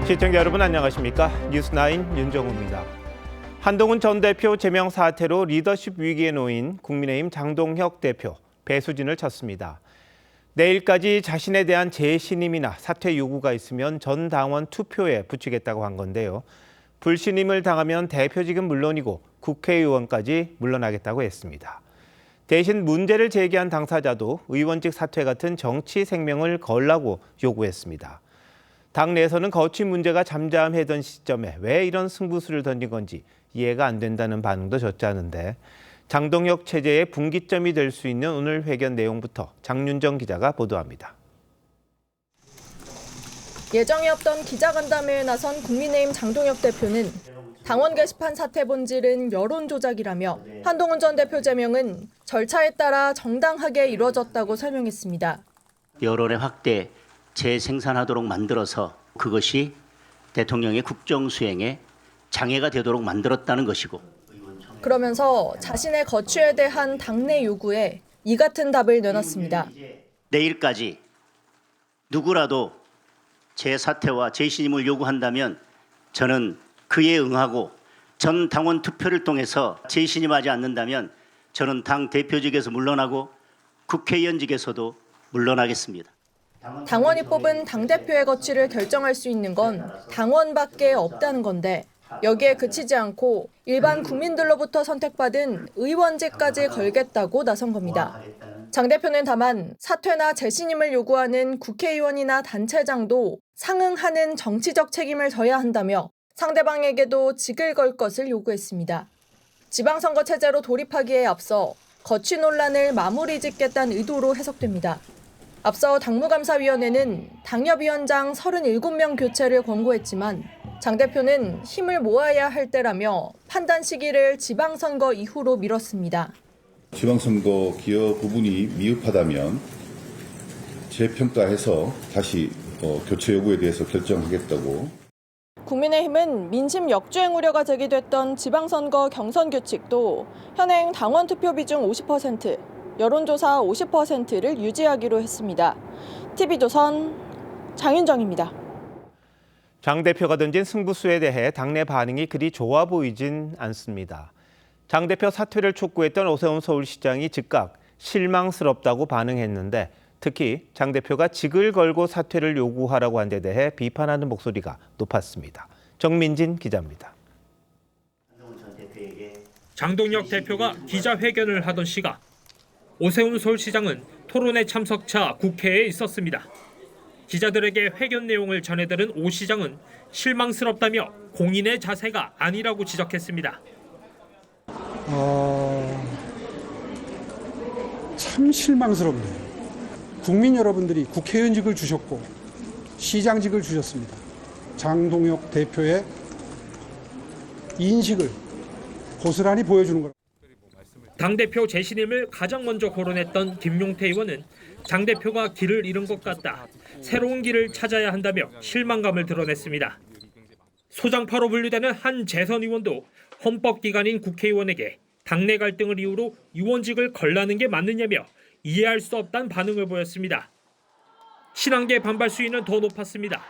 시청자 여러분 안녕하십니까? 뉴스9 윤정우입니다. 한동훈 전 대표 제명 사태로 리더십 위기에 놓인 국민의힘 장동혁 대표 배수진을 쳤습니다. 내일까지 자신에 대한 재신임이나 사퇴 요구가 있으면 전 당원 투표에 붙이겠다고 한 건데요. 불신임을 당하면 대표직은 물론이고 국회의원까지 물러나겠다고 했습니다. 대신 문제를 제기한 당사자도 의원직 사퇴 같은 정치 생명을 걸라고 요구했습니다. 당 내에서는 거취 문제가 잠잠해던 시점에 왜 이런 승부수를 던진 건지 이해가 안 된다는 반응도 젖자는데 장동혁 체제의 분기점이 될 수 있는 오늘 회견 내용부터 장윤정 기자가 보도합니다. 예정이 없던 기자간담회에 나선 국민의힘 장동혁 대표는 당원 게시판 사퇴 본질은 여론 조작이라며 한동훈 전 대표 제명은 절차에 따라 정당하게 이루어졌다고 설명했습니다. 여론의 확대, 재생산하도록 만들어서 그것이 대통령의 국정 수행에 장애가 되도록 만들었다는 것이고. 그러면서 자신의 거취에 대한 당내 요구에 이 같은 답을 내놨습니다. 내일까지 누구라도 제 사퇴와 재신임을 요구한다면 저는 그에 응하고 전 당원 투표를 통해서 재신임하지 않는다면 저는 당 대표직에서 물러나고 국회의원직에서도 물러나겠습니다. 당원이 뽑은 당대표의 거취를 결정할 수 있는 건 당원밖에 없다는 건데 여기에 그치지 않고 일반 국민들로부터 선택받은 의원직까지 걸겠다고 나선 겁니다. 장 대표는 다만 사퇴나 재신임을 요구하는 국회의원이나 단체장도 상응하는 정치적 책임을 져야 한다며 상대방에게도 직을 걸 것을 요구했습니다. 지방선거 체제로 돌입하기에 앞서 거취 논란을 마무리 짓겠다는 의도로 해석됩니다. 앞서 당무감사위원회는 당협위원장 37명 교체를 권고했지만 장 대표는 힘을 모아야 할 때라며 판단 시기를 지방선거 이후로 미뤘습니다. 지방선거 기여 부분이 미흡하다면 재평가해서 다시 교체 여부에 대해서 결정하겠다고. 국민의힘은 민심 역주행 우려가 제기됐던 지방선거 경선 규칙도 현행 당원 투표 비중 50%, 여론조사 50%를 유지하기로 했습니다. TV조선 장윤정입니다. 장 대표가 던진 승부수에 대해 당내 반응이 그리 좋아 보이진 않습니다. 장 대표 사퇴를 촉구했던 오세훈 서울시장이 즉각 실망스럽다고 반응했는데 특히 장 대표가 직을 걸고 사퇴를 요구하라고 한 데 대해 비판하는 목소리가 높았습니다. 정민진 기자입니다. 장동혁 대표가 기자회견을 하던 시각 오세훈 서울시장은 토론회 참석차 국회에 있었습니다. 기자들에게 회견 내용을 전해들은 오 시장은 실망스럽다며 공인의 자세가 아니라고 지적했습니다. 참 실망스럽네요. 국민 여러분들이 국회의원직을 주셨고 시장직을 주셨습니다. 장동혁 대표의 인식을 고스란히 보여주는 거라고. 당대표 재신임을 가장 먼저 거론했던 김용태 의원은 장 대표가 길을 잃은 것 같다. 새로운 길을 찾아야 한다며 실망감을 드러냈습니다. 소장파로 분류되는 한 재선 의원도 헌법기관인 국회의원에게 당내 갈등을 이유로 의원직을 걸라는 게 맞느냐며 이해할 수 없다는 반응을 보였습니다. 신한계 반발 수위는 더 높았습니다.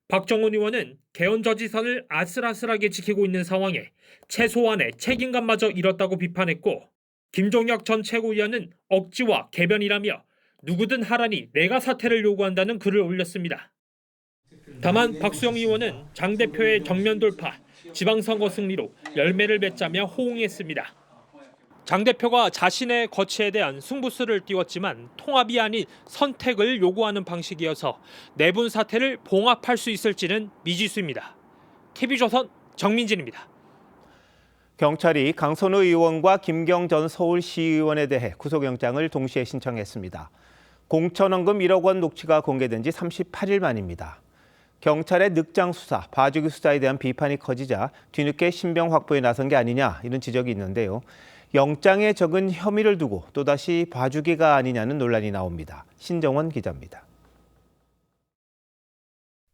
박정훈 의원은 개헌 저지선을 아슬아슬하게 지키고 있는 상황에 최소한의 책임감마저 잃었다고 비판했고 김종혁 전 최고위원은 억지와 개변이라며 누구든 하라니 내가 사퇴를 요구한다는 글을 올렸습니다. 다만 박수영 의원은 장 대표의 정면 돌파, 지방선거 승리로 열매를 맺자며 호응했습니다. 장 대표가 자신의 거취에 대한 승부수를 띄웠지만 통합이 아닌 선택을 요구하는 방식이어서 내분 사태를 봉합할 수 있을지는 미지수입니다. TV조선 정민진입니다. 경찰이 강선우 의원과 김경 전 서울시의원에 대해 구속영장을 동시에 신청했습니다. 공천원금 1억 원 녹취가 공개된 지 38일 만입니다. 경찰의 늑장 수사, 봐주기 수사에 대한 비판이 커지자 뒤늦게 신병 확보에 나선 게 아니냐 이런 지적이 있는데요. 영장에 적은 혐의를 두고 또다시 봐주기가 아니냐는 논란이 나옵니다. 신정원 기자입니다.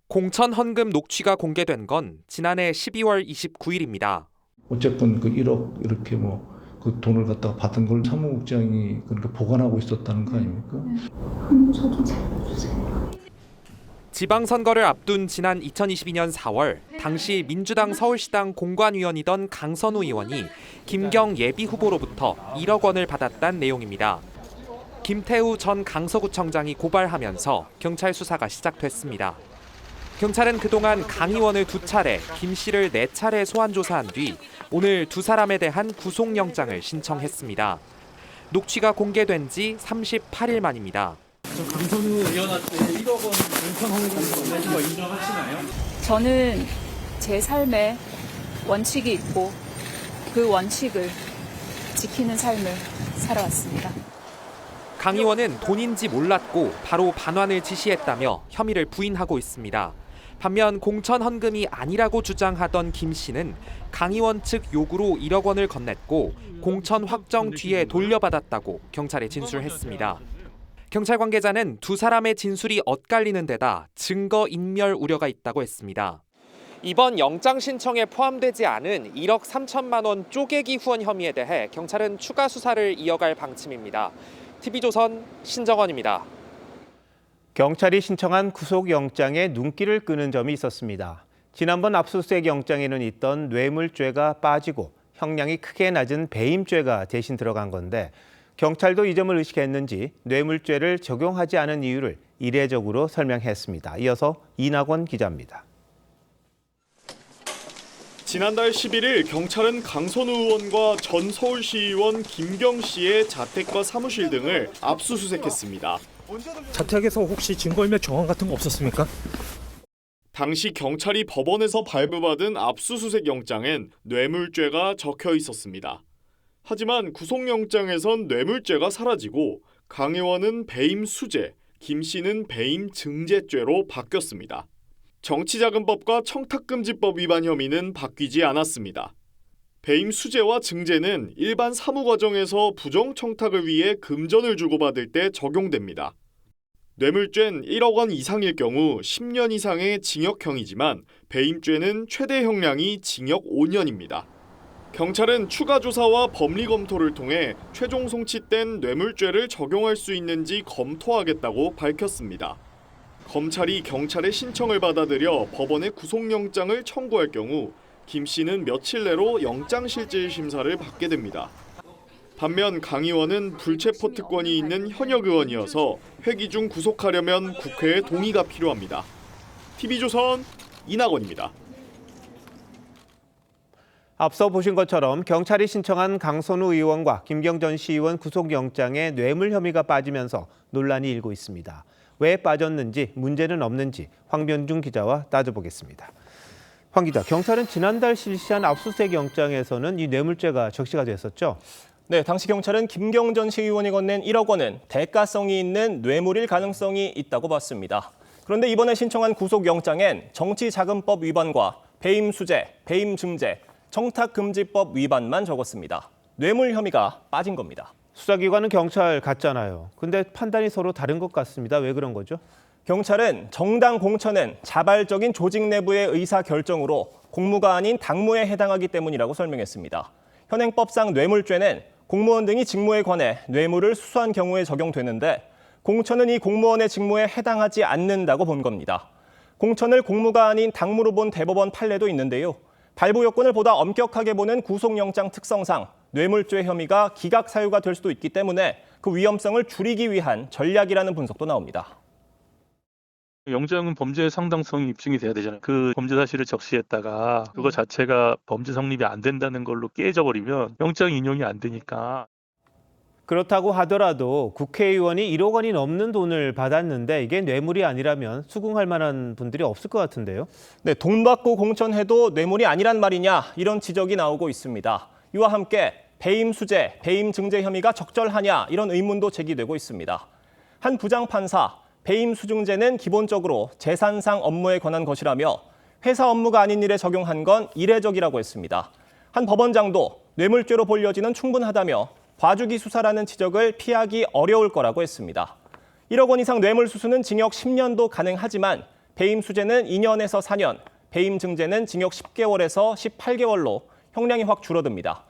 공천 헌금 녹취가 공개된 건 지난해 12월 29일입니다. 어쨌든 그 1억 이렇게 그 돈을 갖다가 받은 걸 사무국장이 그렇게 보관하고 있었다는 거 아닙니까? 한번 저도 잘해주세요. 지방선거를 앞둔 지난 2022년 4월 당시 민주당 서울시당 공관위원이던 강선우 의원이 김경 예비후보로부터 1억 원을 받았다는 내용입니다. 김태우 전 강서구청장이 고발하면서 경찰 수사가 시작됐습니다. 경찰은 그동안 강 의원을 2차례, 김 씨를 4차례 소환 조사한 뒤 오늘 두 사람에 대한 구속영장을 신청했습니다. 녹취가 공개된 지 38일 만입니다. 강선우 의원한테 1억 원 공천 헌금 내신 거 인정하시나요? 저는 제 삶에 원칙이 있고 그 원칙을 지키는 삶을 살아왔습니다. 강 의원은 돈인지 몰랐고 바로 반환을 지시했다며 혐의를 부인하고 있습니다. 반면 공천 헌금이 아니라고 주장하던 김 씨는 강 의원 측 요구로 1억 원을 건넸고 공천 확정 뒤에 돌려받았다고 경찰에 진술했습니다. 경찰 관계자는 두 사람의 진술이 엇갈리는 데다 증거 인멸 우려가 있다고 했습니다. 이번 영장 신청에 포함되지 않은 1억 3천만 원 쪼개기 후원 혐의에 대해 경찰은 추가 수사를 이어갈 방침입니다. TV조선 신정원입니다. 경찰이 신청한 구속영장에 눈길을 끄는 점이 있었습니다. 지난번 압수수색 영장에는 있던 뇌물죄가 빠지고 형량이 크게 낮은 배임죄가 대신 들어간 건데 경찰도 이 점을 의식했는지 뇌물죄를 적용하지 않은 이유를 이례적으로 설명했습니다. 이어서 이낙원 기자입니다. 지난달 11일 경찰은 강선우 의원과 전 서울시의원 김경 씨의 자택과 사무실 등을 압수수색했습니다. 자택에서 혹시 증거인멸 정황 같은 거 없었습니까? 당시 경찰이 법원에서 발부받은 압수수색 영장엔 뇌물죄가 적혀 있었습니다. 하지만 구속영장에선 뇌물죄가 사라지고 강 의원은 배임 수재, 김 씨는 배임 증제죄로 바뀌었습니다. 정치자금법과 청탁금지법 위반 혐의는 바뀌지 않았습니다. 배임 수재와 증제는 일반 사무과정에서 부정청탁을 위해 금전을 주고받을 때 적용됩니다. 뇌물죄는 1억 원 이상일 경우 10년 이상의 징역형이지만 배임죄는 최대 형량이 징역 5년입니다. 경찰은 추가 조사와 법리 검토를 통해 최종 송치된 뇌물죄를 적용할 수 있는지 검토하겠다고 밝혔습니다. 검찰이 경찰의 신청을 받아들여 법원에 구속영장을 청구할 경우 김 씨는 며칠 내로 영장실질 심사를 받게 됩니다. 반면 강 의원은 불체포 특권이 있는 현역 의원이어서 회기 중 구속하려면 국회의 동의가 필요합니다. TV조선 이낙원입니다. 앞서 보신 것처럼 경찰이 신청한 강선우 의원과 김경 전 시의원 구속영장에 뇌물 혐의가 빠지면서 논란이 일고 있습니다. 왜 빠졌는지, 문제는 없는지 황변중 기자와 따져보겠습니다. 황 기자, 경찰은 지난달 실시한 압수수색 영장에서는 이 뇌물죄가 적시가 됐었죠? 네, 당시 경찰은 김경 전 시의원이 건넨 1억 원은 대가성이 있는 뇌물일 가능성이 있다고 봤습니다. 그런데 이번에 신청한 구속영장엔 정치자금법 위반과 배임 수재, 배임 증제, 청탁금지법 위반만 적었습니다. 뇌물 혐의가 빠진 겁니다. 수사기관은 경찰 같잖아요. 근데 판단이 서로 다른 것 같습니다. 왜 그런 거죠? 경찰은 정당 공천은 자발적인 조직 내부의 의사결정으로 공무가 아닌 당무에 해당하기 때문이라고 설명했습니다. 현행법상 뇌물죄는 공무원 등이 직무에 관해 뇌물을 수수한 경우에 적용되는데 공천은 이 공무원의 직무에 해당하지 않는다고 본 겁니다. 공천을 공무가 아닌 당무로 본 대법원 판례도 있는데요. 발부 요건을 보다 엄격하게 보는 구속영장 특성상 뇌물죄 혐의가 기각 사유가 될 수도 있기 때문에 그 위험성을 줄이기 위한 전략이라는 분석도 나옵니다. 영장은 범죄의 상당성이 입증이 돼야 되잖아요. 그 범죄 사실을 적시했다가 그거 자체가 범죄 성립이 안 된다는 걸로 깨져버리면 영장 인용이 안 되니까. 그렇다고 하더라도 국회의원이 1억 원이 넘는 돈을 받았는데 이게 뇌물이 아니라면 수긍할 만한 분들이 없을 것 같은데요. 네, 돈 받고 공천해도 뇌물이 아니란 말이냐 이런 지적이 나오고 있습니다. 이와 함께 배임 수재, 배임 증제 혐의가 적절하냐 이런 의문도 제기되고 있습니다. 한 부장판사, 배임 수증제는 기본적으로 재산상 업무에 관한 것이라며 회사 업무가 아닌 일에 적용한 건 이례적이라고 했습니다. 한 법원장도 뇌물죄로 볼 여지는 충분하다며 봐주기 수사라는 지적을 피하기 어려울 거라고 했습니다. 1억 원 이상 뇌물 수수는 징역 10년도 가능하지만 배임 수재는 2년에서 4년, 배임 증제는 징역 10개월에서 18개월로 형량이 확 줄어듭니다.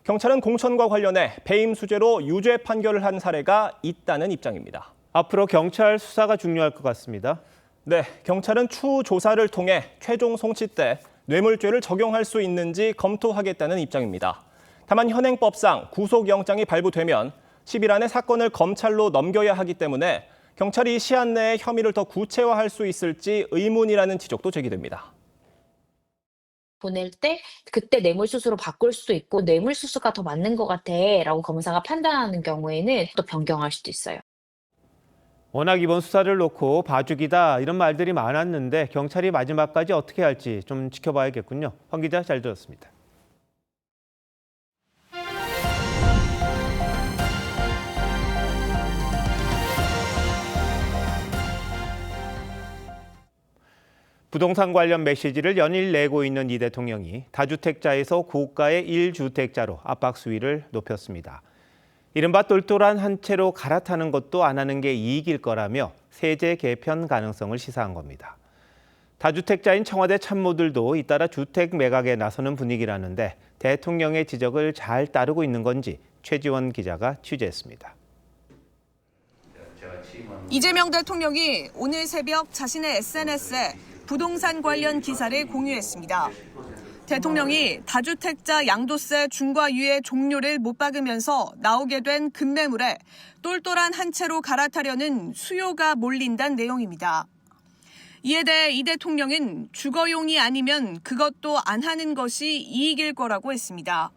경찰은 공천과 관련해 배임 수재로 유죄 판결을 한 사례가 있다는 입장입니다. 앞으로 경찰 수사가 중요할 것 같습니다. 네, 경찰은 추후 조사를 통해 최종 송치 때 뇌물죄를 적용할 수 있는지 검토하겠다는 입장입니다. 다만 현행법상 구속영장이 발부되면 10일 안에 사건을 검찰로 넘겨야 하기 때문에 경찰이 시한 내에 혐의를 더 구체화할 수 있을지 의문이라는 지적도 제기됩니다. 보낼 때 그때 뇌물수수로 바꿀 수도 있고 뇌물수수가 더 맞는 것 같아라고 검사가 판단하는 경우에는 또 변경할 수도 있어요. 워낙 이번 수사를 놓고 봐주기다 이런 말들이 많았는데 경찰이 마지막까지 어떻게 할지 좀 지켜봐야겠군요. 황 기자 잘 들었습니다. 부동산 관련 메시지를 연일 내고 있는 이 대통령이 다주택자에서 고가의 1주택자로 압박 수위를 높였습니다. 이른바 똘똘한 한 채로 갈아타는 것도 안 하는 게 이익일 거라며 세제 개편 가능성을 시사한 겁니다. 다주택자인 청와대 참모들도 잇따라 주택 매각에 나서는 분위기라는데 대통령의 지적을 잘 따르고 있는 건지 최지원 기자가 취재했습니다. 이재명 대통령이 오늘 새벽 자신의 SNS에 부동산 관련 기사를 공유했습니다. 대통령이 다주택자 양도세 중과 유예 종료를 못 박으면서 나오게 된 급매물에 똘똘한 한 채로 갈아타려는 수요가 몰린다는 내용입니다. 이에 대해 이 대통령은 주거용이 아니면 그것도 안 하는 것이 이익일 거라고 했습니다.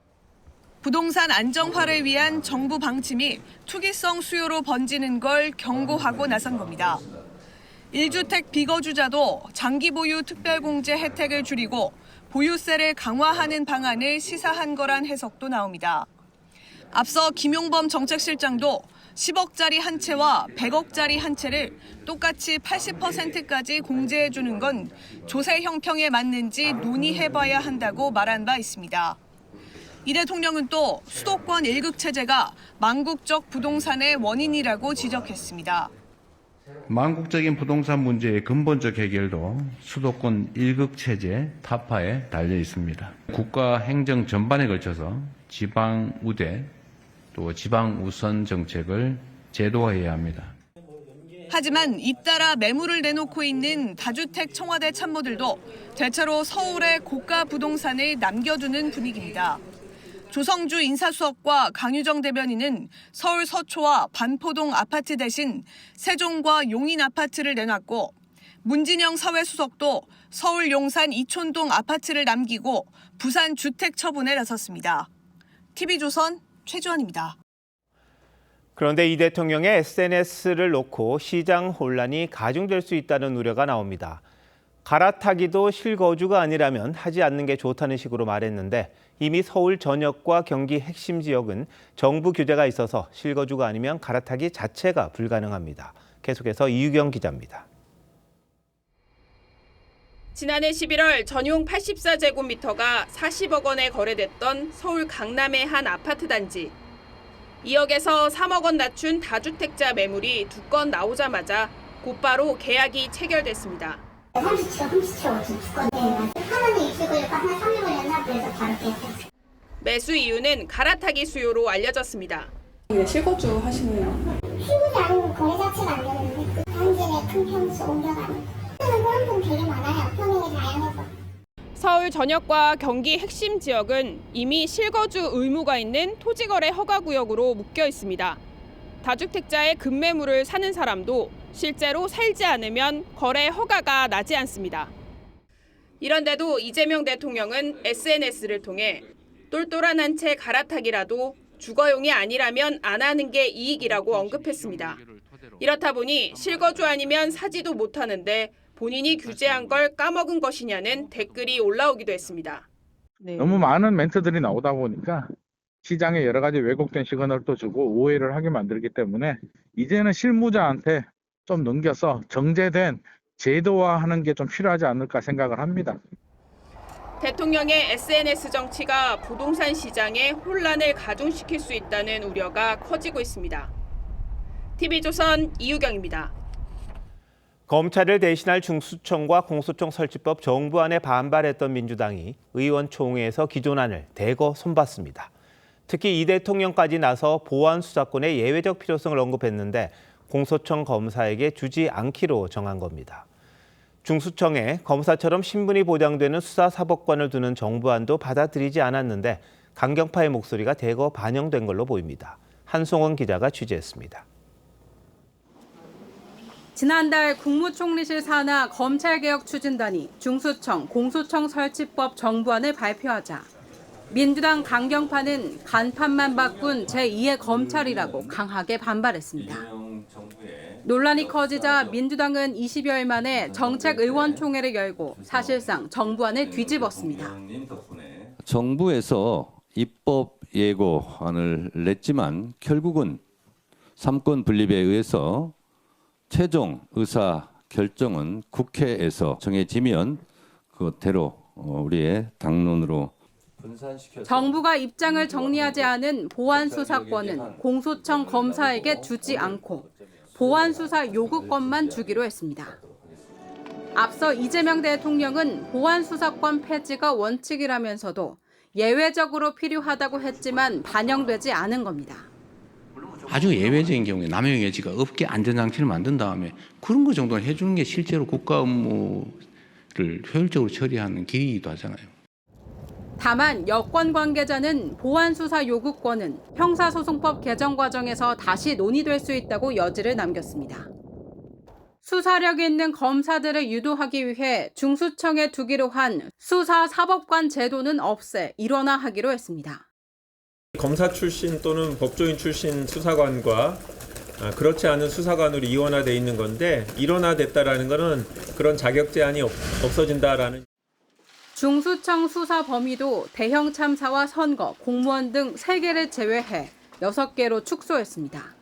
부동산 안정화를 위한 정부 방침이 투기성 수요로 번지는 걸 경고하고 나선 겁니다. 1주택 비거주자도 장기 보유 특별공제 혜택을 줄이고 보유세를 강화하는 방안을 시사한 거란 해석도 나옵니다. 앞서 김용범 정책실장도 10억짜리 한 채와 100억짜리 한 채를 똑같이 80%까지 공제해주는 건 조세 형평에 맞는지 논의해봐야 한다고 말한 바 있습니다. 이 대통령은 또 수도권 1극 체제가 망국적 부동산의 원인이라고 지적했습니다. 망국적인 부동산 문제의 근본적 해결도 수도권 1극 체제 타파에 달려 있습니다. 국가 행정 전반에 걸쳐서 지방 우대 또 지방 우선 정책을 제도화해야 합니다. 하지만 잇따라 매물을 내놓고 있는 다주택 청와대 참모들도 대체로 서울의 고가 부동산을 남겨두는 분위기입니다. 조성주 인사수석과 강유정 대변인은 서울 서초와 반포동 아파트 대신 세종과 용인 아파트를 내놨고 문진영 사회수석도 서울 용산 이촌동 아파트를 남기고 부산 주택 처분에 나섰습니다. TV조선 최주환입니다. 그런데 이 대통령의 SNS를 놓고 시장 혼란이 가중될 수 있다는 우려가 나옵니다. 갈아타기도 실거주가 아니라면 하지 않는 게 좋다는 식으로 말했는데 이미 서울 전역과 경기 핵심 지역은 정부 규제가 있어서 실거주가 아니면 갈아타기 자체가 불가능합니다. 계속해서 이유경 기자입니다. 지난해 11월 전용 84제곱미터가 40억 원에 거래됐던 서울 강남의 한 아파트 단지. 2억에서 3억 원 낮춘 다주택자 매물이 2건 나오자마자 곧바로 계약이 체결됐습니다. 30초 하나는 입주 걸렸고 하나 3일 걸렸나 그래서 바로 계약했어요. 매수 이유는 갈아타기 수요로 알려졌습니다. 실거주 하시는 실거주 아니면 거래 자체가 안 되는데 단지 내 큰 평수 옮겨가는 그런 분 되게 많아요. 평행이 다양해서. 서울 전역과 경기 핵심 지역은 이미 실거주 의무가 있는 토지거래 허가구역으로 묶여 있습니다. 다주택자의 급매물을 사는 사람도 실제로 살지 않으면 거래 허가가 나지 않습니다. 이런데도 이재명 대통령은 SNS를 통해 똘똘한 한 채 갈아타기라도 주거용이 아니라면 안 하는 게 이익이라고 언급했습니다. 이렇다 보니 실거주 아니면 사지도 못하는데 본인이 규제한 걸 까먹은 것이냐는 댓글이 올라오기도 했습니다. 너무 많은 멘트들이 나오다 보니까 시장에 여러 가지 왜곡된 시그널도 주고 오해를 하게 만들기 때문에 이제는 실무자한테 좀 넘겨서 정제된 제도화하는 게 좀 필요하지 않을까 생각을 합니다. 대통령의 SNS 정치가 부동산 시장에 혼란을 가중시킬 수 있다는 우려가 커지고 있습니다. TV조선 이유경입니다. 검찰을 대신할 중수청과 공소청 설치법 정부안에 반발했던 민주당이 의원총회에서 기존안을 대거 손봤습니다. 특히 이 대통령까지 나서 보안 수사권의 예외적 필요성을 언급했는데 공소청 검사에게 주지 않기로 정한 겁니다. 중수청에 검사처럼 신분이 보장되는 수사사법관을 두는 정부안도 받아들이지 않았는데 강경파의 목소리가 대거 반영된 걸로 보입니다. 한송원 기자가 취재했습니다. 지난달 국무총리실 산하 검찰개혁 추진단이 중수청, 공수청 설치법 정부안을 발표하자 민주당 강경파는 간판만 바꾼 제2의 검찰이라고 강하게 반발했습니다. 논란이 커지자 민주당은 20여일 만에 정책의원총회를 열고 사실상 정부안을 뒤집었습니다. 정부에서 입법 예고안을 냈지만 결국은 3권 분립에 의해서 최종 의사 결정은 국회에서 정해지면 그대로 우리의 당론으로 정부가 입장을 정리하지 않은 보안수사권은 공수청 검사에게 주지 않고 보안수사 요구권만 주기로 했습니다. 앞서 이재명 대통령은 보안수사권 폐지가 원칙이라면서도 예외적으로 필요하다고 했지만 반영되지 않은 겁니다. 아주 예외적인 경우에 남용의 여지가 없게 안전장치를 만든 다음에 그런 거 정도는 해주는 게 실제로 국가 업무를 효율적으로 처리하는 길이기도 하잖아요. 다만 여권 관계자는 보안수사 요구권은 형사소송법 개정 과정에서 다시 논의될 수 있다고 여지를 남겼습니다. 수사력 있는 검사들을 유도하기 위해 중수청에 두기로 한 수사사법관 제도는 없애 일원화하기로 했습니다. 검사 출신 또는 법조인 출신 수사관과 그렇지 않은 수사관으로 이원화돼 있는 건데 일원화됐다라는 것은 그런 자격 제한이 없어진다라는. 중수청 수사 범위도 대형 참사와 선거, 공무원 등 3개를 제외해 6개로 축소했습니다.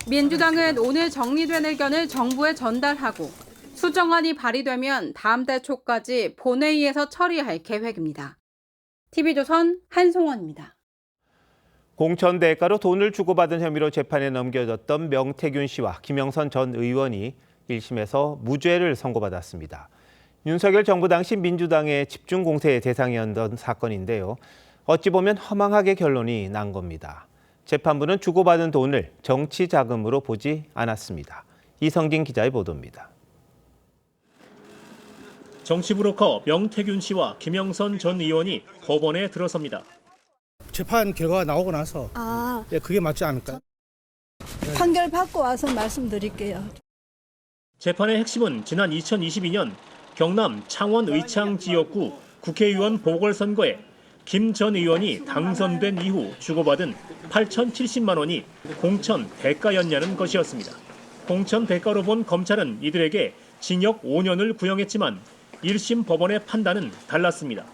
민주당은 오늘 정리된 의견을 정부에 전달하고 수정안이 발의되면 다음 달 초까지 본회의에서 처리할 계획입니다. TV조선 한송원입니다. 공천 대가로 돈을 주고받은 혐의로 재판에 넘겨졌던 명태균 씨와 김영선 전 의원이 1심에서 무죄를 선고받았습니다. 윤석열 정부 당시 민주당의 집중 공세의 대상이었던 사건인데요. 어찌 보면 허망하게 결론이 난 겁니다. 재판부는 주고받은 돈을 정치 자금으로 보지 않았습니다. 이성진 기자의 보도입니다. 정치 브로커 명태균 씨와 김영선 전 의원이 법원에 들어섭니다. 재판 결과가 나오고 나서 그게 맞지 않을까요? 판결 받고 와서 말씀드릴게요. 재판의 핵심은 지난 2022년 경남 창원 의창 지역구 국회의원 보궐선거에 김 전 의원이 당선된 이후 주고받은 8,070만 원이 공천 대가였냐는 것이었습니다. 공천 대가로 본 검찰은 이들에게 징역 5년을 구형했지만 1심 법원의 판단은 달랐습니다.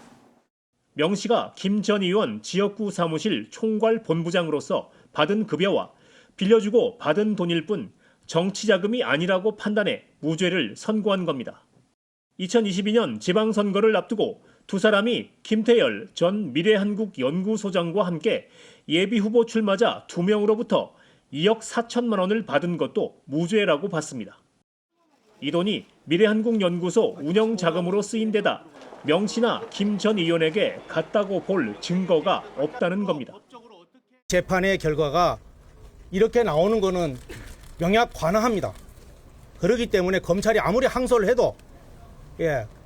명 씨가 김 전 의원 지역구 사무실 총괄 본부장으로서 받은 급여와 빌려주고 받은 돈일 뿐 정치자금이 아니라고 판단해 무죄를 선고한 겁니다. 2022년 지방선거를 앞두고 두 사람이 김태열 전 미래한국연구소장과 함께 예비후보 출마자 2명으로부터 2억 4천만 원을 받은 것도 무죄라고 봤습니다. 이 돈이 미래한국연구소 운영자금으로 쓰인 데다 명 씨나 김 전 의원에게 갔다고 볼 증거가 없다는 겁니다. 재판의 결과가 이렇게 나오는 거는 명약 관화합니다. 그렇기 때문에 검찰이 아무리 항소를 해도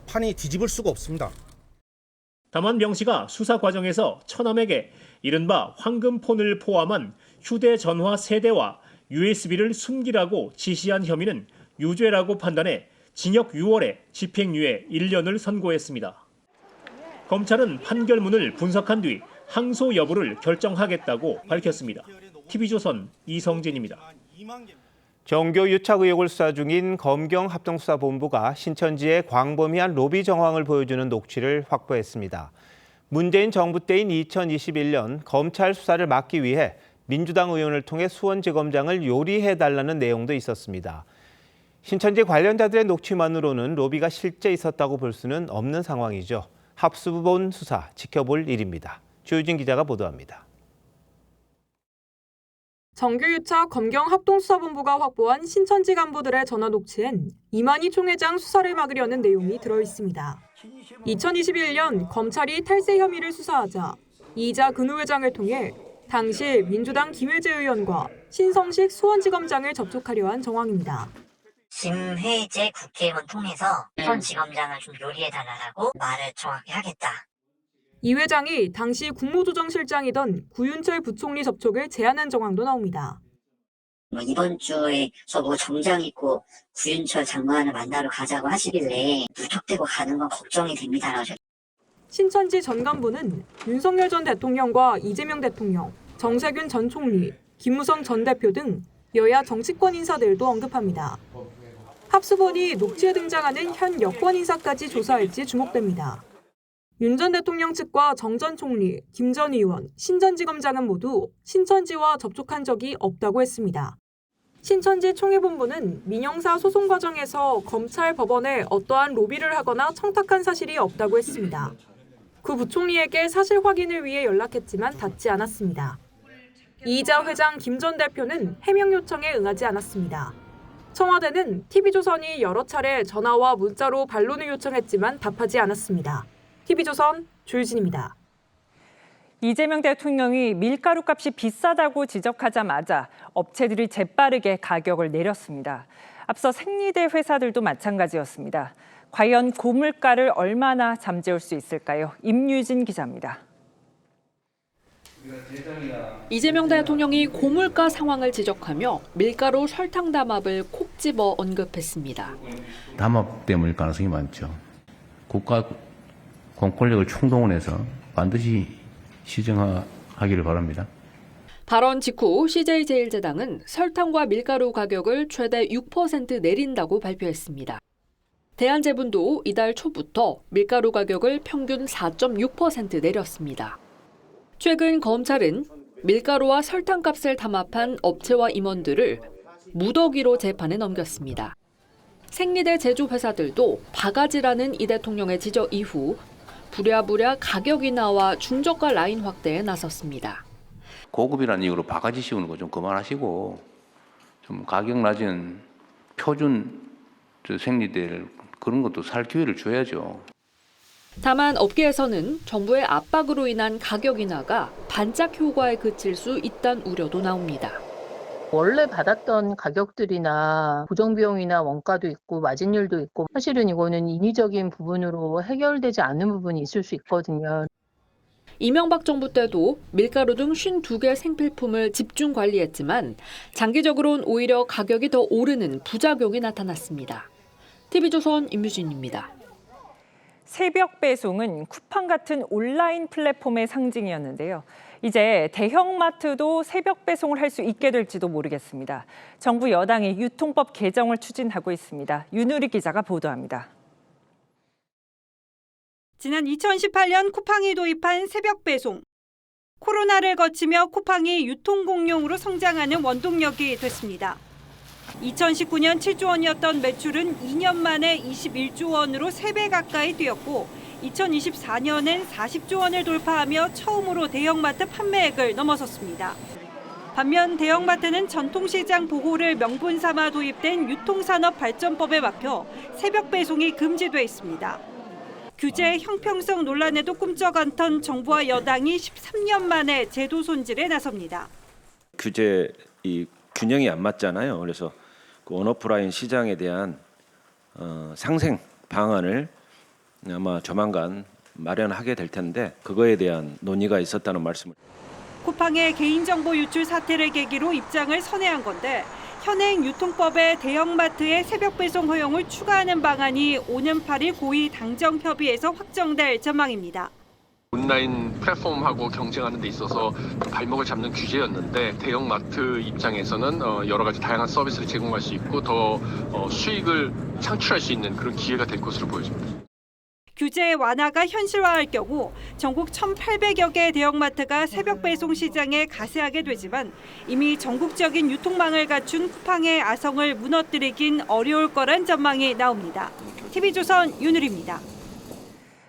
판이 뒤집을 수가 없습니다. 다만 명 씨가 수사 과정에서 처남에게 이른바 황금폰을 포함한 휴대전화 3대와 USB를 숨기라고 지시한 혐의는 유죄라고 판단해 징역 6월에 집행유예 1년을 선고했습니다. 검찰은 판결문을 분석한 뒤 항소 여부를 결정하겠다고 밝혔습니다. TV조선 이성진입니다. 정교 유착 의혹을 수사 중인 검경합동수사본부가 신천지의 광범위한 로비 정황을 보여주는 녹취를 확보했습니다. 문재인 정부 때인 2021년 검찰 수사를 막기 위해 민주당 의원을 통해 수원지검장을 요리해달라는 내용도 있었습니다. 신천지 관련자들의 녹취만으로는 로비가 실제 있었다고 볼 수는 없는 상황이죠. 합수본 수사 지켜볼 일입니다. 조유진 기자가 보도합니다. 정규유착 검경합동수사본부가 확보한 신천지 간부들의 전화 녹취엔 이만희 총회장 수사를 막으려는 내용이 들어있습니다. 2021년 검찰이 탈세 혐의를 수사하자 이자 근우 회장을 통해 당시 민주당 김혜재 의원과 신성식 수원지검장을 접촉하려 한 정황입니다. 김회재 국회의원 통해서 현 지검장을 좀 요리해달라고 말을 정확히 하겠다. 이 회장이 당시 국무조정실장이던 구윤철 부총리 접촉을 제안한 정황도 나옵니다. 이번 주에서 정장 입고 구윤철 장관을 만나러 가자고 하시길래 무턱대고 가는 건 걱정이 됩니다라고. 신천지 전 간부는 윤석열 전 대통령과 이재명 대통령, 정세균 전 총리, 김무성 전 대표 등 여야 정치권 인사들도 언급합니다. 합수본이 녹취에 등장하는 현 여권 인사까지 조사할지 주목됩니다. 윤 전 대통령 측과 정 전 총리, 김 전 의원, 신 전 지검장은 모두 신천지와 접촉한 적이 없다고 했습니다. 신천지 총회본부는 민영사 소송 과정에서 검찰 법원에 어떠한 로비를 하거나 청탁한 사실이 없다고 했습니다. 구 부총리에게 사실 확인을 위해 연락했지만 닿지 않았습니다. 이희자 회장 김 전 대표는 해명 요청에 응하지 않았습니다. 청와대는 TV조선이 여러 차례 전화와 문자로 반론을 요청했지만 답하지 않았습니다. TV조선 조유진입니다. 이재명 대통령이 밀가루 값이 비싸다고 지적하자마자 업체들이 재빠르게 가격을 내렸습니다. 앞서 생리대 회사들도 마찬가지였습니다. 과연 고물가를 얼마나 잠재울 수 있을까요? 임유진 기자입니다. 이재명 대통령이 고물가 상황을 지적하며 밀가루 설탕 담합을 콕 집어 언급했습니다. 담합 때문일 가능성이 많죠. 국가 공권력을 총동원해서 반드시 시정하기를 바랍니다. 발언 직후 CJ제일제당은 설탕과 밀가루 가격을 최대 6% 내린다고 발표했습니다. 대한제분도 이달 초부터 밀가루 가격을 평균 4.6% 내렸습니다. 최근 검찰은 밀가루와 설탕값을 담합한 업체와 임원들을 무더기로 재판에 넘겼습니다. 생리대 제조회사들도 바가지라는 이 대통령의 지적 이후 부랴부랴 가격 인하와 중저가 라인 확대에 나섰습니다. 고급이라는 이유로 바가지 씌우는 거 좀 그만하시고 좀 가격 낮은 표준 생리대를 그런 것도 살 기회를 줘야죠. 다만 업계에서는 정부의 압박으로 인한 가격 인하가 반짝 효과에 그칠 수 있다는 우려도 나옵니다. 원래 받았던 가격들이나 고정비용이나 원가도 있고 마진율도 있고 사실은 이거는 인위적인 부분으로 해결되지 않는 부분이 있을 수 있거든요. 이명박 정부 때도 밀가루 등 52개 생필품을 집중 관리했지만 장기적으로는 오히려 가격이 더 오르는 부작용이 나타났습니다. TV조선 임유진입니다. 새벽 배송은 쿠팡 같은 온라인 플랫폼의 상징이었는데요. 이제 대형마트도 새벽 배송을 할 수 있게 될지도 모르겠습니다. 정부 여당이 유통법 개정을 추진하고 있습니다. 윤우리 기자가 보도합니다. 지난 2018년 쿠팡이 도입한 새벽 배송. 코로나를 거치며 쿠팡이 유통공룡으로 성장하는 원동력이 됐습니다. 2019년 7조 원이었던 매출은 2년 만에 21조 원으로 3배 가까이 뛰었고 2024년엔 40조 원을 돌파하며 처음으로 대형마트 판매액을 넘어섰습니다. 반면 대형마트는 전통시장 보호를 명분 삼아 도입된 유통산업발전법에 막혀 새벽 배송이 금지돼 있습니다. 규제 형평성 논란에도 꿈쩍 않던 정부와 여당이 13년 만에 제도 손질에 나섭니다. 규제 이 균형이 안 맞잖아요. 그래서 그 온오프라인 시장에 대한 상생 방안을 아마 조만간 마련하게 될 텐데 그거에 대한 논의가 있었다는 말씀을. 쿠팡의 개인정보 유출 사태를 계기로 입장을 선회한 건데 현행 유통법에 대형마트의 새벽 배송 허용을 추가하는 방안이 오는 8일 고위 당정협의에서 확정될 전망입니다. 온라인 플랫폼하고 경쟁하는 데 있어서 발목을 잡는 규제였는데 대형마트 입장에서는 여러 가지 다양한 서비스를 제공할 수 있고 더 수익을 창출할 수 있는 그런 기회가 될 것으로 보여집니다. 규제 완화가 현실화할 경우 전국 1,800여 개의 대형마트가 새벽 배송 시장에 가세하게 되지만 이미 전국적인 유통망을 갖춘 쿠팡의 아성을 무너뜨리긴 어려울 거란 전망이 나옵니다. TV조선 윤우리입니다.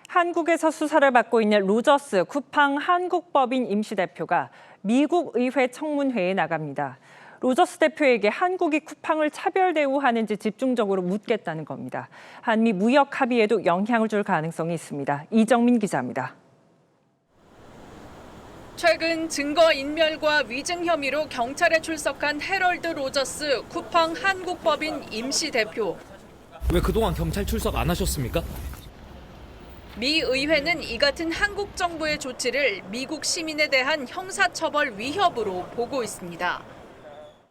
한국에서 수사를 받고 있는 로저스 쿠팡 한국법인 임시대표가 미국 의회 청문회에 나갑니다. 로저스 대표에게 한국이 쿠팡을 차별 대우하는지 집중적으로 묻겠다는 겁니다. 한미 무역 합의에도 영향을 줄 가능성이 있습니다. 이정민 기자입니다. 최근 증거인멸과 위증 혐의로 경찰에 출석한 해럴드 로저스 쿠팡 한국법인 임시 대표. 왜 그동안 경찰 출석 안 하셨습니까? 미 의회는 이 같은 한국 정부의 조치를 미국 시민에 대한 형사처벌 위협으로 보고 있습니다.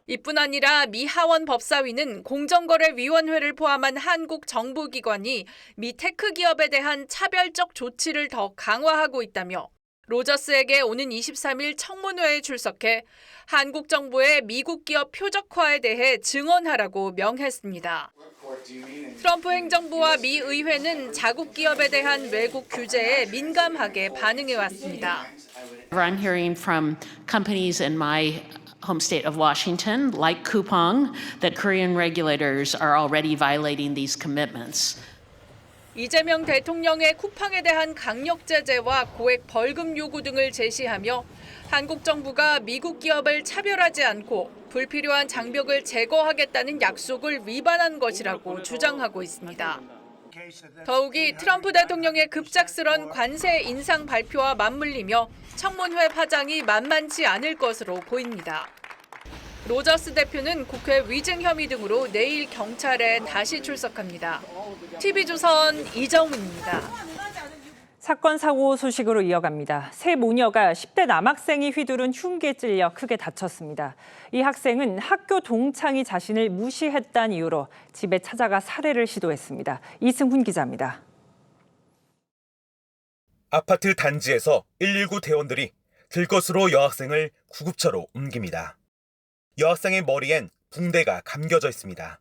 이뿐 아니라 미 하원 법사위는 공정거래위원회를 포함한 한국 정부기관이 미 테크 기업에 대한 차별적 조치를 더 강화하고 있다며 로저스에게 오는 23일 청문회에 출석해 한국 정부의 미국 기업 표적화에 대해 증언하라고 명했습니다. 트럼프 행정부와 미 의회는 자국 기업에 대한 외국 규제에 민감하게 반응해 왔습니다. I'm hearing from companies in my home state of Washington, like Coupang, that Korean regulators are already violating these commitments. 이재명 대통령의 쿠팡에 대한 강력 제재와 고액 벌금 요구 등을 제시하며 한국 정부가 미국 기업을 차별하지 않고 불필요한 장벽을 제거하겠다는 약속을 위반한 것이라고 주장하고 있습니다. 더욱이 트럼프 대통령의 급작스런 관세 인상 발표와 맞물리며 청문회 파장이 만만치 않을 것으로 보입니다. 로저스 대표는 국회 위증 혐의 등으로 내일 경찰에 다시 출석합니다. TV조선 이정훈입니다. 사건 사고 소식으로 이어갑니다. 세 모녀가 10대 남학생이 휘두른 흉기에 찔려 크게 다쳤습니다. 이 학생은 학교 동창이 자신을 무시했다는 이유로 집에 찾아가 살해를 시도했습니다. 이승훈 기자입니다. 아파트 단지에서 119 대원들이 들것으로 여학생을 구급차로 옮깁니다. 여학생의 머리엔 붕대가 감겨져 있습니다.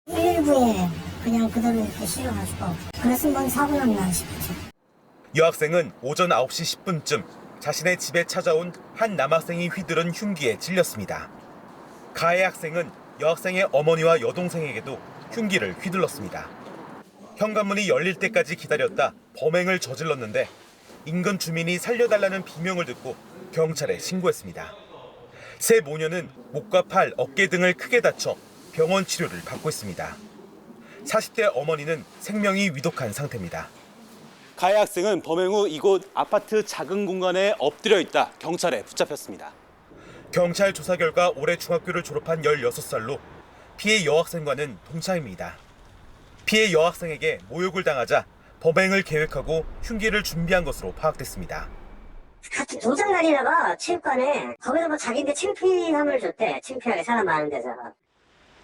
119에 그냥 그대로 이렇게 실어가지고 그래서 뭔 사고 났나 싶었죠. 여학생은 오전 9시 10분쯤 자신의 집에 찾아온 한 남학생이 휘두른 흉기에 찔렸습니다. 가해 학생은 여학생의 어머니와 여동생에게도 흉기를 휘둘렀습니다. 현관문이 열릴 때까지 기다렸다 범행을 저질렀는데 인근 주민이 살려달라는 비명을 듣고 경찰에 신고했습니다. 세 모녀는 목과 팔, 어깨 등을 크게 다쳐 병원 치료를 받고 있습니다. 40대 어머니는 생명이 위독한 상태입니다. 가해 학생은 범행 후 이곳 아파트 작은 공간에 엎드려 있다 경찰에 붙잡혔습니다. 경찰 조사 결과 올해 중학교를 졸업한 16살로 피해 여학생과는 동창입니다. 피해 여학생에게 모욕을 당하자 범행을 계획하고 흉기를 준비한 것으로 파악됐습니다. 같은 동창 다니다가 체육관에 거기서 뭐 자기인데 창피함을 줬대. 창피하게 사람 많은 데서.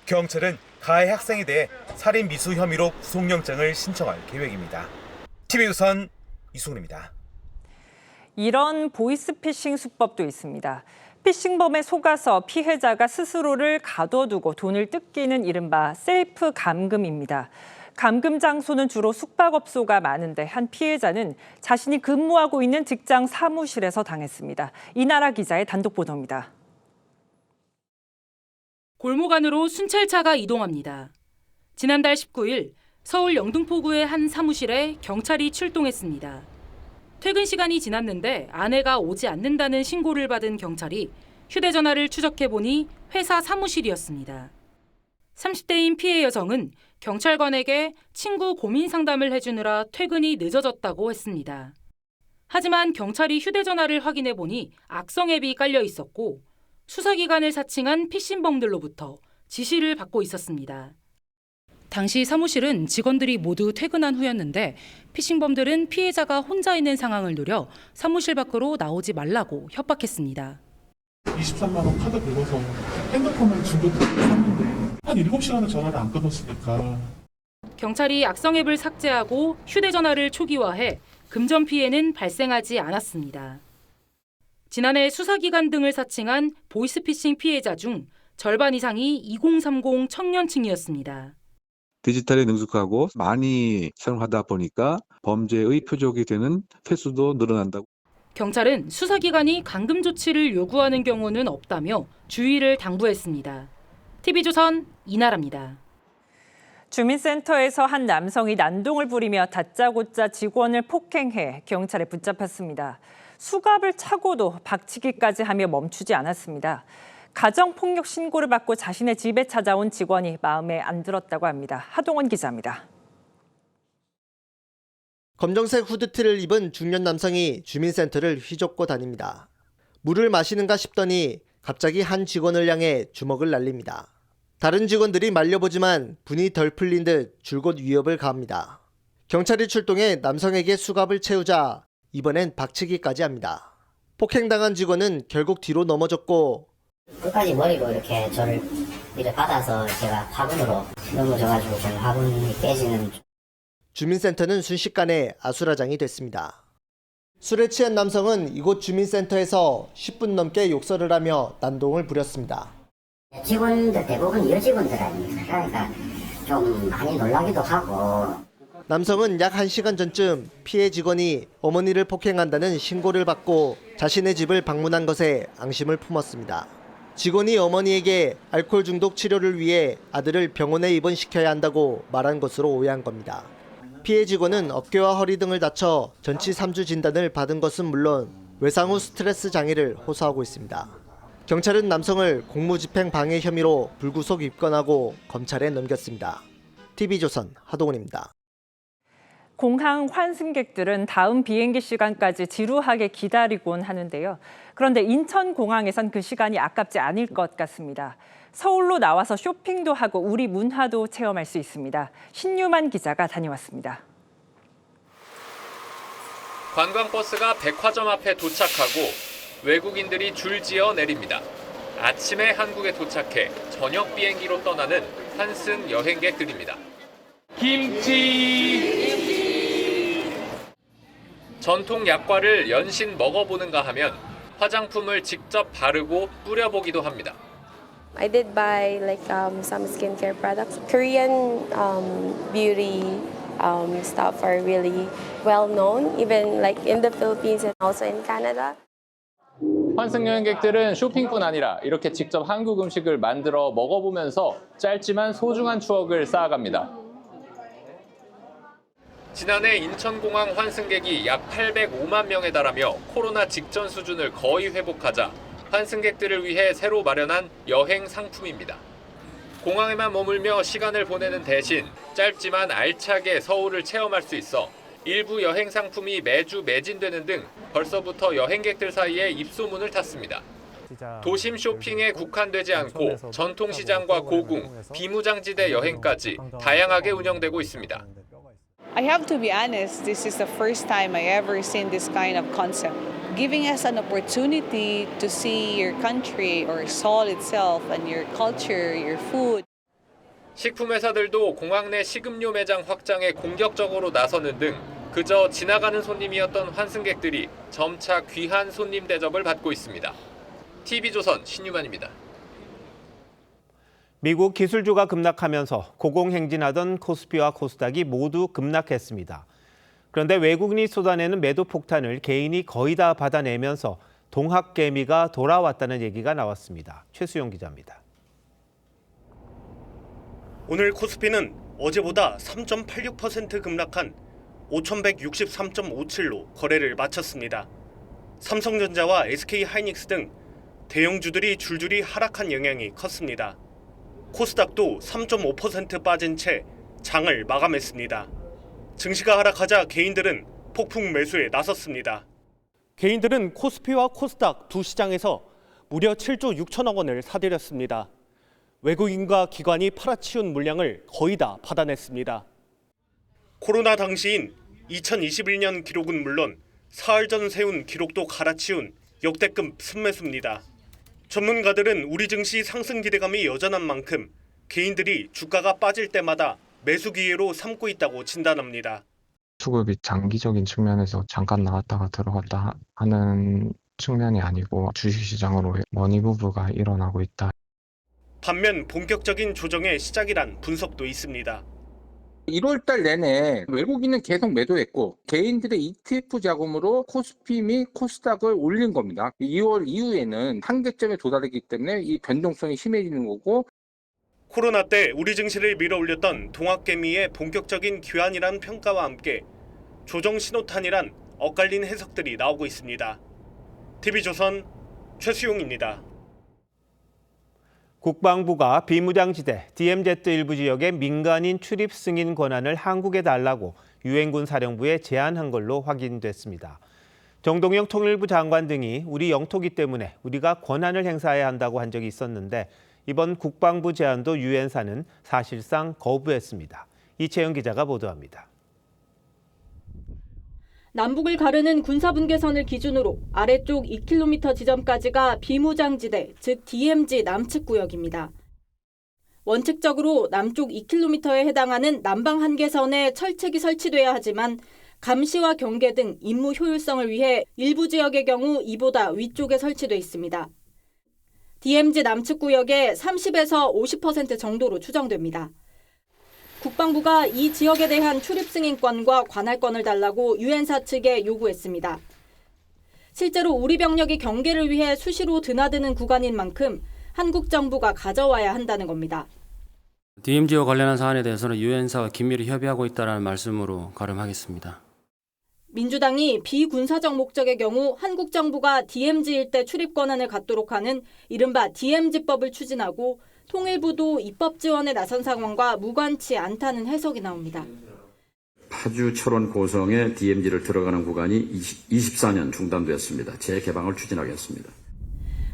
경찰은 가해 학생에 대해 살인 미수 혐의로 구속영장을 신청할 계획입니다. TV조선 이승훈입니다. 이런 보이스피싱 수법도 있습니다. 피싱범에 속아서 피해자가 스스로를 가둬두고 돈을 뜯기는 이른바 셀프 감금입니다. 감금 장소는 주로 숙박업소가 많은데 한 피해자는 자신이 근무하고 있는 직장 사무실에서 당했습니다. 이나라 기자의 단독 보도입니다. 골목 안으로 순찰차가 이동합니다. 지난달 19일 서울 영등포구의 한 사무실에 경찰이 출동했습니다. 퇴근 시간이 지났는데 아내가 오지 않는다는 신고를 받은 경찰이 휴대전화를 추적해보니 회사 사무실이었습니다. 30대인 피해 여성은 경찰관에게 친구 고민 상담을 해주느라 퇴근이 늦어졌다고 했습니다. 하지만 경찰이 휴대전화를 확인해보니 악성 앱이 깔려 있었고 수사기관을 사칭한 피싱범들로부터 지시를 받고 있었습니다. 당시 사무실은 직원들이 모두 퇴근한 후였는데 피싱범들은 피해자가 혼자 있는 상황을 노려 사무실 밖으로 나오지 말라고 협박했습니다. 23만 원 카드 긁어서 핸드폰을 중고로 샀는데 한 7시간을 전화를 안 끊었으니까. 경찰이 악성 앱을 삭제하고 휴대전화를 초기화해 금전 피해는 발생하지 않았습니다. 지난해 수사기관 등을 사칭한 보이스피싱 피해자 중 절반 이상이 2030 청년층이었습니다. 디지털에 능숙하고 많이 사용하다 보니까 범죄의 표적이 되는 횟수도 늘어난다고. 경찰은 수사기관이 감금 조치를 요구하는 경우는 없다며 주의를 당부했습니다. TV조선 이나라입니다. 주민센터에서 한 남성이 난동을 부리며 다짜고짜 직원을 폭행해 경찰에 붙잡혔습니다. 수갑을 차고도 박치기까지 하며 멈추지 않았습니다. 가정폭력 신고를 받고 자신의 집에 찾아온 직원이 마음에 안 들었다고 합니다. 하동원 기자입니다. 검정색 후드티를 입은 중년 남성이 주민센터를 휘젓고 다닙니다. 물을 마시는가 싶더니 갑자기 한 직원을 향해 주먹을 날립니다. 다른 직원들이 말려보지만 분이 덜 풀린 듯 줄곧 위협을 가합니다. 경찰이 출동해 남성에게 수갑을 채우자 이번엔 박치기까지 합니다. 폭행당한 직원은 결국 뒤로 넘어졌고 끝까지 머리로 이렇게 저를 받아서 제가 화분으로 넘어져가지고 저는 화분이 깨지는. 주민센터는 순식간에 아수라장이 됐습니다. 술에 취한 남성은 이곳 주민센터에서 10분 넘게 욕설을 하며 난동을 부렸습니다. 직원들 대부분 여직원들 아닙니까? 그러니까 좀 많이 놀라기도 하고. 남성은 약 1시간 전쯤 피해 직원이 어머니를 폭행한다는 신고를 받고 자신의 집을 방문한 것에 앙심을 품었습니다. 직원이 어머니에게 알코올 중독 치료를 위해 아들을 병원에 입원시켜야 한다고 말한 것으로 오해한 겁니다. 피해 직원은 어깨와 허리 등을 다쳐 전치 3주 진단을 받은 것은 물론 외상 후 스트레스 장애를 호소하고 있습니다. 경찰은 남성을 공무집행 방해 혐의로 불구속 입건하고 검찰에 넘겼습니다. TV조선 하동훈입니다. 공항 환승객들은 다음 비행기 시간까지 지루하게 기다리곤 하는데요. 그런데 인천공항에선 그 시간이 아깝지 않을 것 같습니다. 서울로 나와서 쇼핑도 하고 우리 문화도 체험할 수 있습니다. 신유만 기자가 다녀왔습니다. 관광버스가 백화점 앞에 도착하고 외국인들이 줄지어 내립니다. 아침에 한국에 도착해 저녁 비행기로 떠나는 환승 여행객들입니다. 김치! 전통 약과를 연신 먹어보는가 하면 화장품을 직접 바르고 뿌려보기도 합니다. I did buy some skincare products. Korean beauty stuff are really well known, even in the Philippines and also in Canada. 환승 여행객들은 쇼핑뿐 아니라 이렇게 직접 한국 음식을 만들어 먹어보면서 짧지만 소중한 추억을 쌓아갑니다. 지난해 인천공항 환승객이 약 805만 명에 달하며 코로나 직전 수준을 거의 회복하자 환승객들을 위해 새로 마련한 여행 상품입니다. 공항에만 머물며 시간을 보내는 대신 짧지만 알차게 서울을 체험할 수 있어 일부 여행 상품이 매주 매진되는 등 벌써부터 여행객들 사이에 입소문을 탔습니다. 도심 쇼핑에 국한되지 않고 전통시장과 고궁, 비무장지대 여행까지 다양하게 운영되고 있습니다. I have to be honest, this is the first time I ever seen this kind of concept, giving us an opportunity to see your country or Seoul itself and your culture, your food. 식품회사들도 공항 내 식음료 매장 확장에 공격적으로 나서는 등 그저 지나가는 손님이었던 환승객들이 점차 귀한 손님 대접을 받고 있습니다. TV조선 신유만입니다. 미국 기술주가 급락하면서 고공행진하던 코스피와 코스닥이 모두 급락했습니다. 그런데 외국인이 쏟아내는 매도 폭탄을 개인이 거의 다 받아내면서 동학개미가 돌아왔다는 얘기가 나왔습니다. 최수영 기자입니다. 오늘 코스피는 어제보다 3.86% 급락한 5,163.57로 거래를 마쳤습니다. 삼성전자와 SK하이닉스 등 대형주들이 줄줄이 하락한 영향이 컸습니다. 코스닥도 3.5% 빠진 채 장을 마감했습니다. 증시가 하락하자 개인들은 폭풍 매수에 나섰습니다. 개인들은 코스피와 코스닥 두 시장에서 무려 7조 6천억 원을 사들였습니다. 외국인과 기관이 팔아치운 물량을 거의 다 받아냈습니다. 코로나 당시인 2021년 기록은 물론 사흘 전 세운 기록도 갈아치운 역대급 순매수입니다. 전문가들은 우리 증시 상승 기대감이 여전한 만큼 개인들이 주가가 빠질 때마다 매수 기회로 삼고 있다고 진단합니다. 수급이 장기적인 측면에서 잠깐 나왔다가 들어갔다 하는 측면이 아니고 주식시장으로 머니무브가 일어나고 있다. 반면 본격적인 조정의 시작이란 분석도 있습니다. 1월 달 내내 외국인은 계속 매도했고 개인들의 ETF 자금으로 코스피 및 코스닥을 올린 겁니다. 2월 이후에는 한계점에 도달했기 때문에 이 변동성이 심해지는 거고. 코로나 때 우리 증시를 밀어올렸던 동학개미의 본격적인 귀환이란 평가와 함께 조정 신호탄이란 엇갈린 해석들이 나오고 있습니다. TV조선 최수용입니다. 국방부가 비무장지대 DMZ 일부 지역의 민간인 출입 승인 권한을 한국에 달라고 유엔군 사령부에 제안한 걸로 확인됐습니다. 정동영 통일부 장관 등이 우리 영토기 때문에 우리가 권한을 행사해야 한다고 한 적이 있었는데 이번 국방부 제안도 유엔사는 사실상 거부했습니다. 이채영 기자가 보도합니다. 남북을 가르는 군사분계선을 기준으로 아래쪽 2km 지점까지가 비무장지대, 즉 DMZ 남측 구역입니다. 원칙적으로 남쪽 2km에 해당하는 남방 한계선에 철책이 설치돼야 하지만 감시와 경계 등 임무 효율성을 위해 일부 지역의 경우 이보다 위쪽에 설치돼 있습니다. DMZ 남측 구역의 30에서 50% 정도로 추정됩니다. 국방부가 이 지역에 대한 출입 승인권과 관할권을 달라고 유엔사 측에 요구했습니다. 실제로 우리 병력이 경계를 위해 수시로 드나드는 구간인 만큼 한국 정부가 가져와야 한다는 겁니다. DMZ와 관련한 사안에 대해서는 유엔사와 긴밀히 협의하고 있다는 말씀으로 가름하겠습니다. 민주당이 비군사적 목적의 경우 한국 정부가 DMZ 일대 출입 권한을 갖도록 하는 이른바 DMZ법을 추진하고 통일부도 입법 지원에 나선 상황과 무관치 않다는 해석이 나옵니다. 파주 철원 고성에 DMZ를 들어가는 구간이 24년 중단되었습니다. 재개방을 추진하겠습니다.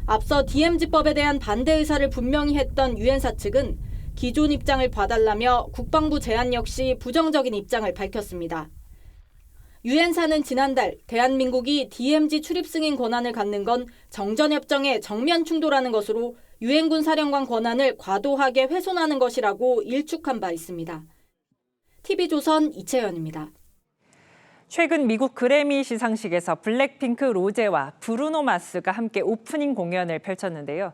앞서 DMZ법에 대한 반대 의사를 분명히 했던 유엔사 측은 기존 입장을 봐달라며 국방부 제안 역시 부정적인 입장을 밝혔습니다. 유엔사는 지난달 대한민국이 DMZ 출입 승인 권한을 갖는 건 정전협정에 정면 충돌하는 것으로 유엔군 사령관 권한을 과도하게 훼손하는 것이라고 일축한 바 있습니다. TV조선 이채연입니다. 최근 미국 그래미 시상식에서 블랙핑크 로제와 브루노 마스가 함께 오프닝 공연을 펼쳤는데요.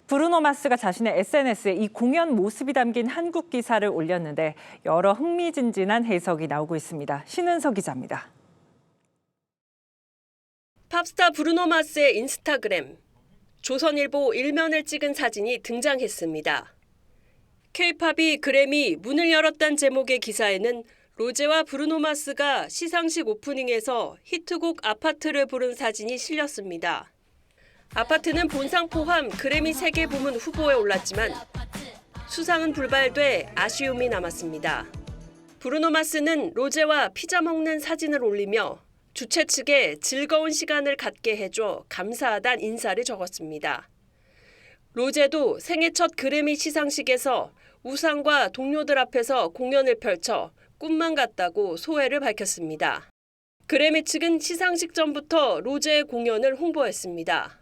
브루노 마스가 자신의 SNS에 이 공연 모습이 담긴 한국 기사를 올렸는데 여러 흥미진진한 해석이 나오고 있습니다. 신은석 기자입니다. 팝스타 브루노 마스의 인스타그램, 조선일보 일면을 찍은 사진이 등장했습니다. K-팝이 그래미 문을 열었단 제목의 기사에는 로제와 브루노 마스가 시상식 오프닝에서 히트곡 아파트를 부른 사진이 실렸습니다. 아파트는 본상 포함 그래미 세계 부문 후보에 올랐지만 수상은 불발돼 아쉬움이 남았습니다. 브루노 마스는 로제와 피자 먹는 사진을 올리며 주최 측에 즐거운 시간을 갖게 해줘 감사하다는 인사를 적었습니다. 로제도 생애 첫 그래미 시상식에서 우상과 동료들 앞에서 공연을 펼쳐 꿈만 같다고 소회를 밝혔습니다. 그래미 측은 시상식 전부터 로제의 공연을 홍보했습니다.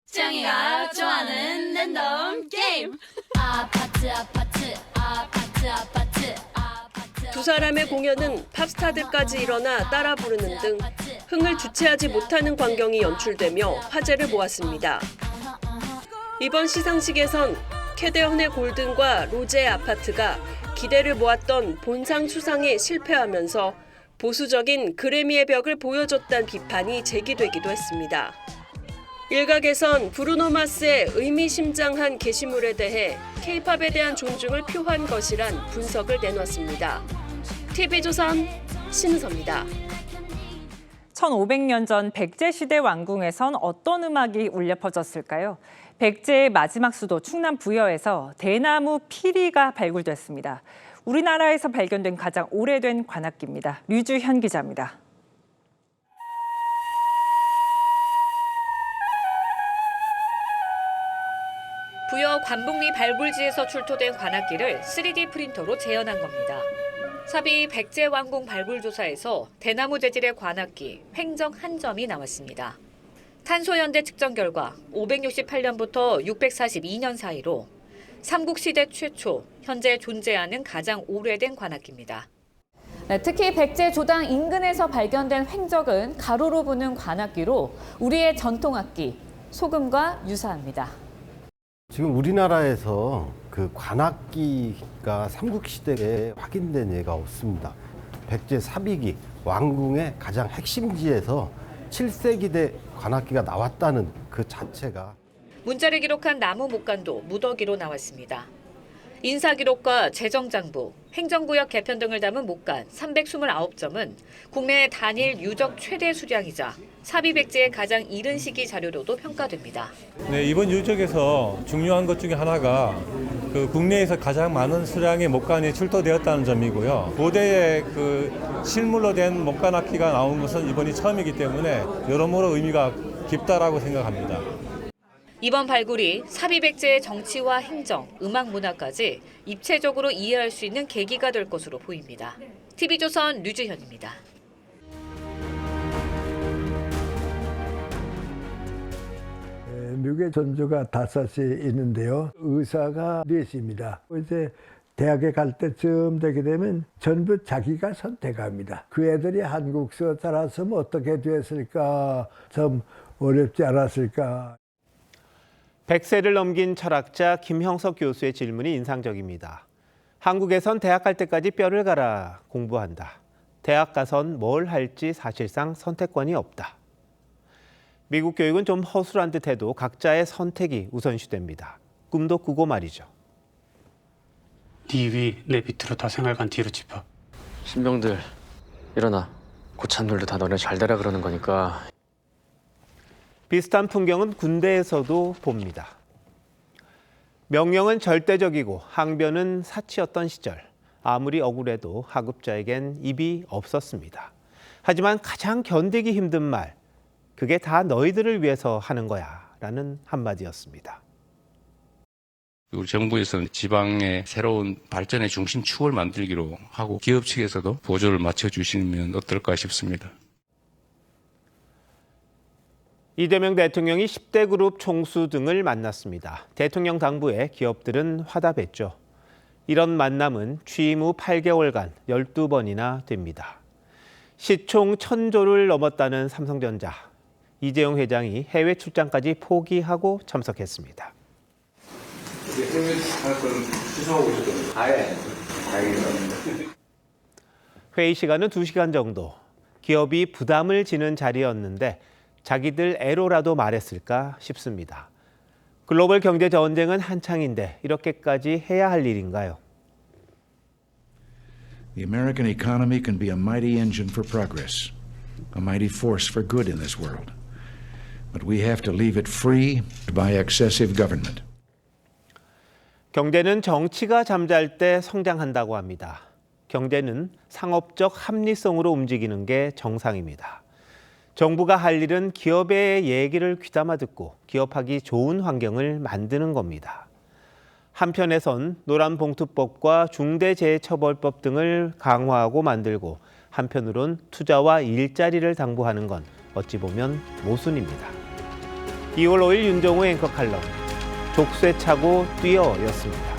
짱이가 좋아하는 랜덤 게임. 아파트 아파트 아파트 아파트 아파트. 두 사람의 공연은 팝스타들까지 일어나 따라 부르는 등 흥을 주체하지 못하는 광경이 연출되며 화제를 모았습니다. 이번 시상식에선 캐데헌의 골든과 로제의 아파트가 기대를 모았던 본상 수상에 실패하면서 보수적인 그래미의 벽을 보여줬다는 비판이 제기되기도 했습니다. 일각에선 브루노 마스의 의미심장한 게시물에 대해 K-팝에 대한 존중을 표한 것이란 분석을 내놨습니다. TV조선 신은서입니다. 1500년 전 백제시대 왕궁에선 어떤 음악이 울려 퍼졌을까요? 백제의 마지막 수도 충남 부여에서 대나무 피리가 발굴됐습니다. 우리나라에서 발견된 가장 오래된 관악기입니다. 류주현 기자입니다. 부여 관북리 발굴지에서 출토된 관악기를 3D 프린터로 재현한 겁니다. 삽이 백제 왕궁 발굴 조사에서 대나무 재질의 관악기 횡정 한 점이 나왔습니다. 탄소연대 측정 결과 568년부터 642년 사이로 삼국시대 최초, 현재 존재하는 가장 오래된 관악기입니다. 네, 특히 백제 조당 인근에서 발견된 횡적은 가로로 부는 관악기로 우리의 전통악기, 소금과 유사합니다. 지금 우리나라에서 그 관악기가 삼국시대에 확인된 예가 없습니다. 백제 사비기 왕궁의 가장 핵심지에서 7세기대 관악기가 나왔다는 그 자체가 문자를 기록한 나무 목간도 무더기로 나왔습니다. 인사기록과 재정장부, 행정구역 개편 등을 담은 목간 329점은 국내 단일 유적 최대 수량이자 사비백제의 가장 이른 시기 자료로도 평가됩니다. 네, 이번 유적에서 중요한 것 중에 하나가 국내에서 가장 많은 수량의 목간이 출토되었다는 점이고요. 고대의 실물로 된 목간 악기가 나온 것은 이번이 처음이기 때문에 여러모로 의미가 깊다라고 생각합니다. 이번 발굴이 사비백제의 정치와 행정, 음악 문화까지 입체적으로 이해할 수 있는 계기가 될 것으로 보입니다. TV조선 류주현입니다. 미국의 전조가 5이 있는데요. 의사가 4입니다. 이제 대학에 갈 때쯤 되게 되면 전부 자기가 선택합니다. 그 애들이 한국서 따라서면 어떻게 됐을까, 좀 어렵지 않았을까. 100세를 넘긴 철학자 김형석 교수의 질문이 인상적입니다. 한국에선 대학 갈 때까지 뼈를 갈아 공부한다. 대학 가선 뭘 할지 사실상 선택권이 없다. 미국 교육은 좀 허술한 듯해도 각자의 선택이 우선시됩니다. 꿈도 꾸고 말이죠. 네 위, 내 밑으로 다 생활관 뒤로 짚어. 신병들 일어나. 고참들도 다 너네 잘 되라 그러는 거니까. 비슷한 풍경은 군대에서도 봅니다. 명령은 절대적이고 항변은 사치였던 시절. 아무리 억울해도 하급자에겐 입이 없었습니다. 하지만 가장 견디기 힘든 말, 그게 다 너희들을 위해서 하는 거야 라는 한마디였습니다. 우리 정부에서는 지방의 새로운 발전의 중심축을 만들기로 하고 기업 측에서도 보조를 맞춰주시면 어떨까 싶습니다. 이재명 대통령이 10대 그룹 총수 등을 만났습니다. 대통령 당부에 기업들은 화답했죠. 이런 만남은 취임 후 8개월간 12번이나 됩니다. 시총 1,000조를 넘었다는 삼성전자. 이재용 회장이 해외 출장까지 포기하고 참석했습니다. 회의 시간은 2시간 정도. 기업이 부담을 지는 자리였는데 자기들 애로라도 말했을까 싶습니다. 글로벌 경제 전쟁은 한창인데 이렇게까지 해야 할 일인가요? The American economy can be a mighty engine for progress, a mighty force for good in this world. But we have to leave it free by excessive government. 경제는 정치가 잠잘 때 성장한다고 합니다. 경제는 상업적 합리성으로 움직이는 게 정상입니다. 정부가 할 일은 기업의 얘기를 귀담아 듣고 기업하기 좋은 환경을 만드는 겁니다. 한편에선 노란봉투법과 중대재해처벌법 등을 강화하고 만들고 한편으론 투자와 일자리를 당부하는 건 어찌 보면 모순입니다. 2월 5일 윤정호 앵커 칼럼, 족쇄차고 뛰어였습니다.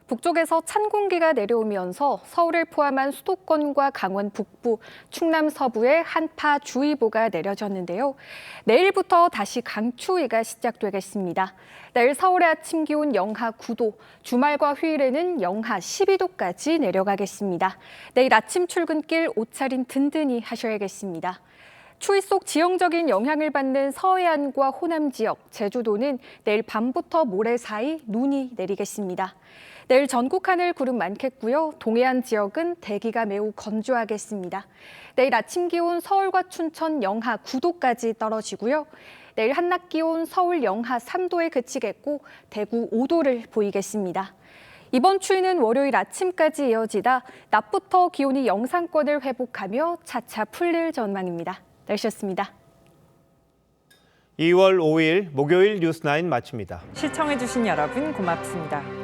북쪽에서 찬 공기가 내려오면서 서울을 포함한 수도권과 강원 북부, 충남 서부에 한파주의보가 내려졌는데요. 내일부터 다시 강추위가 시작되겠습니다. 내일 서울의 아침 기온 영하 9도, 주말과 휴일에는 영하 12도까지 내려가겠습니다. 내일 아침 출근길 옷차림 든든히 하셔야겠습니다. 추위 속 지형적인 영향을 받는 서해안과 호남 지역, 제주도는 내일 밤부터 모레 사이 눈이 내리겠습니다. 내일 전국 하늘 구름 많겠고요. 동해안 지역은 대기가 매우 건조하겠습니다. 내일 아침 기온 서울과 춘천 영하 9도까지 떨어지고요. 내일 한낮 기온 서울 영하 3도에 그치겠고 대구 5도를 보이겠습니다. 이번 추위는 월요일 아침까지 이어지다 낮부터 기온이 영상권을 회복하며 차차 풀릴 전망입니다. 날씨였습니다. 2월 5일 목요일 뉴스9 마칩니다. 시청해주신 여러분 고맙습니다.